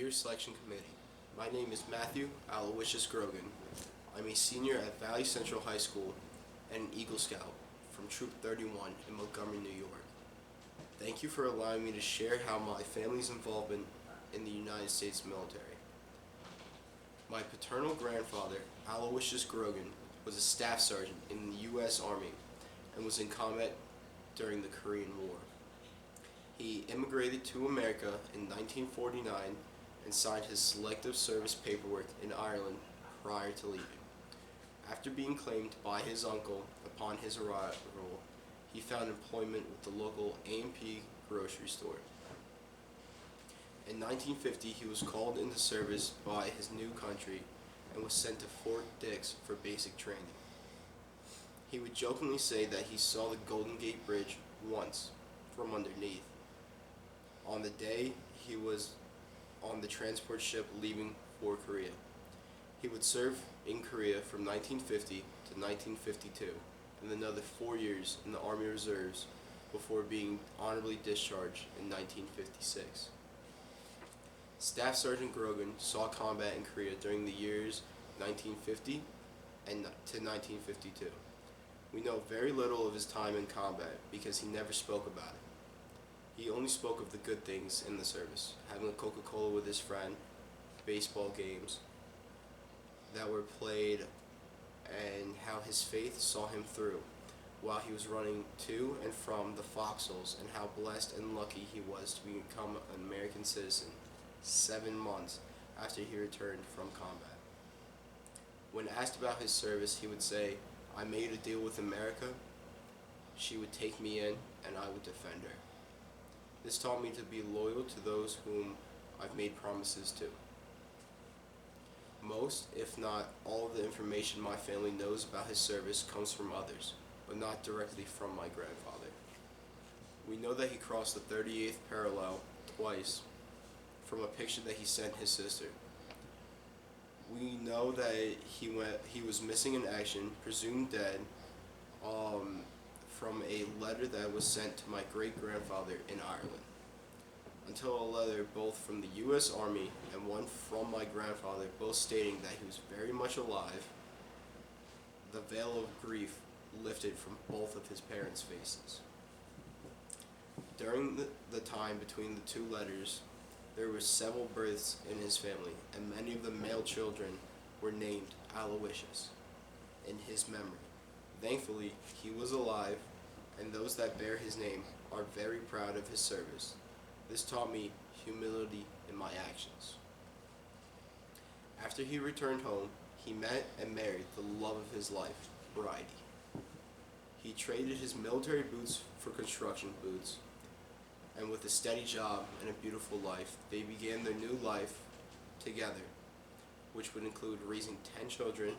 Dear Selection Committee, my name is Matthew Aloysius Grogan. I'm a senior at Valley Central High School and an Eagle Scout from Troop 31 in Montgomery, New York. Thank you for allowing me to share how my family's involvement in the United States military. My paternal grandfather, Aloysius Grogan, was a staff sergeant in the U.S. Army and was in combat during the Korean War. He immigrated to America in 1949 and signed his selective service paperwork in Ireland prior to leaving. After being claimed by his uncle upon his arrival, he found employment with the local A&P grocery store. In 1950, he was called into service by his new country and was sent to Fort Dix for basic training. He would jokingly say that he saw the Golden Gate Bridge once from underneath on the day he was on the transport ship leaving for Korea. He would serve in Korea from 1950 to 1952 and another 4 years in the Army Reserves before being honorably discharged in 1956. Staff Sergeant Grogan saw combat in Korea during the years 1950 and to 1952. We know very little of his time in combat because he never spoke about it. He only spoke of the good things in the service, having a Coca-Cola with his friend, baseball games that were played, and how his faith saw him through while he was running to and from the foxholes, and how blessed and lucky he was to become an American citizen 7 months after he returned from combat. When asked about his service, he would say, "I made a deal with America. She would take me in, and I would defend her." This taught me to be loyal to those whom I've made promises to. Most, if not all, of the information my family knows about his service comes from others, but not directly from my grandfather. We know that he crossed the 38th parallel twice from a picture that he sent his sister. We know that he was missing in action, presumed dead, from a letter that was sent to my great-grandfather in Ireland, until a letter both from the U.S. Army and one from my grandfather, both stating that he was very much alive. The veil of grief lifted from both of his parents' faces. During the time between the two letters, there were several births in his family, and many of the male children were named Aloysius in his memory. Thankfully, he was alive, and those that bear his name are very proud of his service. This taught me humility in my actions. After he returned home, he met and married the love of his life, Bridie. He traded his military boots for construction boots, and with a steady job and a beautiful life, they began their new life together, which would include raising 10 children.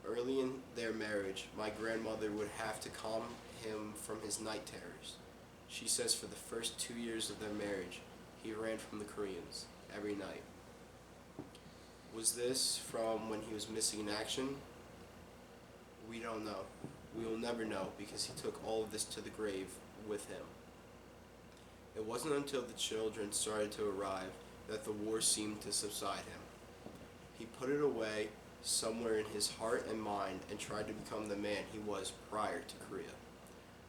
Early in their marriage, my grandmother would have to calm him from his night terrors. She says for the first 2 years of their marriage, he ran from the Koreans every night. Was this from when he was missing in action? We don't know. We will never know because he took all of this to the grave with him. It wasn't until the children started to arrive that the war seemed to subside him. He put it away somewhere in his heart and mind and tried to become the man he was prior to Korea.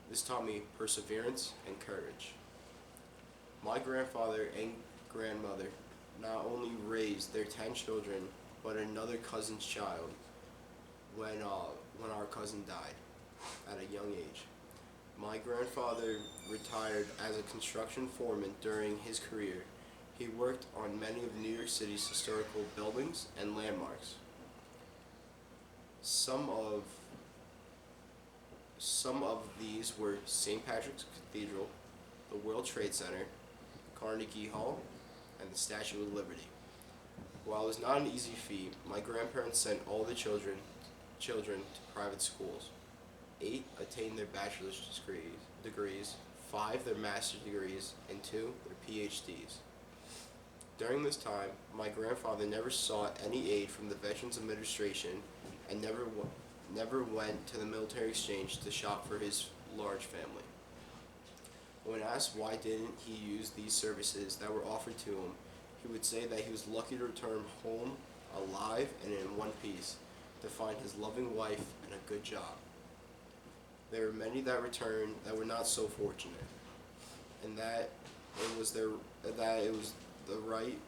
This taught me perseverance and courage. My grandfather and grandmother not only raised their 10 children, but another cousin's child when our cousin died at a young age. My grandfather retired as a construction foreman during his career. He worked on many of New York City's historical buildings and landmarks. Some of these were St. Patrick's Cathedral, the World Trade Center, Carnegie Hall, and the Statue of Liberty. While it was not an easy feat, my grandparents sent all the children to private schools. 8 attained their bachelor's degrees, 5 their master's degrees, and 2 their PhDs. During this time, my grandfather never sought any aid from the Veterans Administration and never went to the military exchange to shop for his large family. When asked why didn't he use these services that were offered to him, He would say that he was lucky to return home alive and in one piece, to find his loving wife and a good job. There were many that returned that were not so fortunate, and that it was the right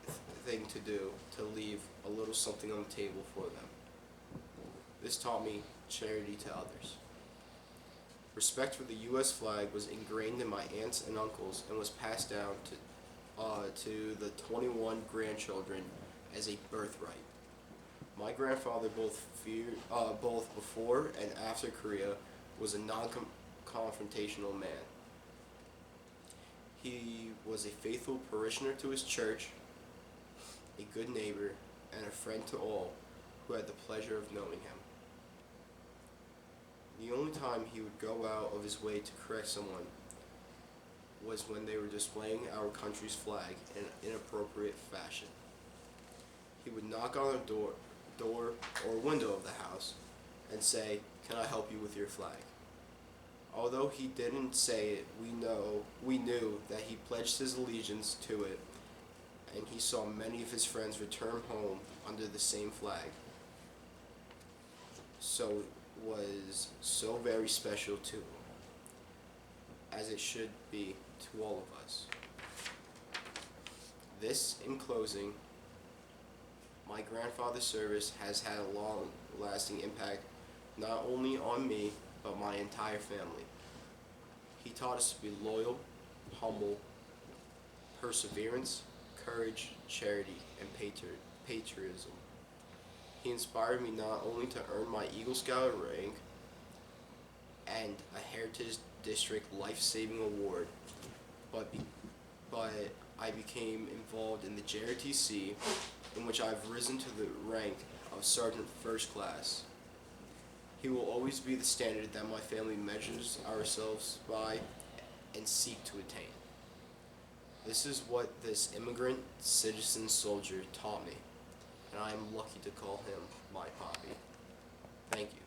thing to do to leave a little something on the table for them. This taught me charity to others. Respect for the U.S. flag was ingrained in my aunts and uncles and was passed down to the 21 grandchildren as a birthright. My grandfather, both before and after Korea, was a non-confrontational man. He was a faithful parishioner to his church, a good neighbor, and a friend to all who had the pleasure of knowing him. The only time he would go out of his way to correct someone was when they were displaying our country's flag in an inappropriate fashion. He would knock on the door or window of the house and say, "Can I help you with your flag?" Although he didn't say it, we knew that he pledged his allegiance to it, and he saw many of his friends return home under the same flag. So it was so very special to him, as it should be to all of us. This, in closing, my grandfather's service has had a long-lasting impact not only on me, but my entire family. He taught us to be loyal, humble, perseverance, courage, charity, and patriotism. He inspired me not only to earn my Eagle Scout rank and a Heritage District Life-Saving Award, but I became involved in the JRTC, in which I've risen to the rank of Sergeant First Class. He will always be the standard that my family measures ourselves by and seek to attain. This is what this immigrant citizen soldier taught me, and I am lucky to call him my Poppy. Thank you.